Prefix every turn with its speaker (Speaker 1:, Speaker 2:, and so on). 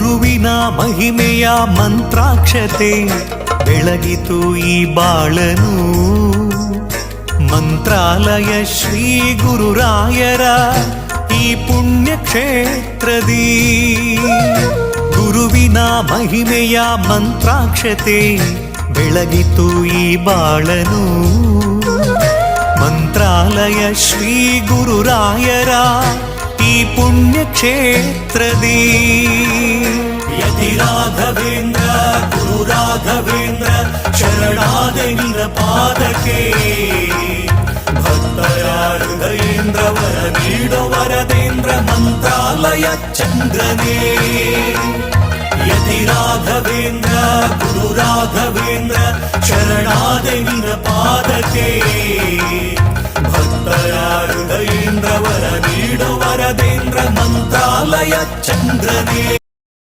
Speaker 1: ಗುರುವಿನ ಮಹಿಮೆಯ ಮಂತ್ರಾಕ್ಷತೆ ಬೆಳಗಿತು ಈ ಬಾಳನು. ಮಂತ್ರಾಲಯ ಶ್ರೀ ಗುರುರಾಯರ ಈ ಪುಣ್ಯ ಕ್ಷೇತ್ರದಿ ಗುರುವಿನ ಮಹಿಮೆಯ ಮಂತ್ರಾಕ್ಷತೆ ಬೆಳಗಿತು ಈ ಬಾಳನು. ಮಂತ್ರಾಲಯ ಶ್ರೀ ಗುರುರಾಯರ ಈ ಪುಣ್ಯ ಕ್ಷೇತ್ರದಿ ಯತಿ ರಾಘವೇಂದ್ರ ಗುರು ರಾಘವೇಂದ್ರ ಶರಣಾದೆ ನಿನ್ನ ಪಾದಕ್ಕೆ. ಭಕ್ತರ ಹೃದಯೇಂದ್ರ ವರ ನೀಡೋ ವರದೇಂದ್ರ ಮಂತ್ರಾಲಯ ಚಂದ್ರನೇ. ಯತಿ ರಾಘವೇಂದ್ರ ಗುರು ರಾಘವೇಂದ್ರ ಶರಣಾದೆ ನಿನ್ನ ಪಾದಕ್ಕೆ. ಭಕ್ತರ ಹೃದಯೇಂದ್ರ ವರ ನೀಡೋ ವರದೇಂದ್ರ ಮಂತ್ರಾಲಯ ಚಂದ್ರನೇ.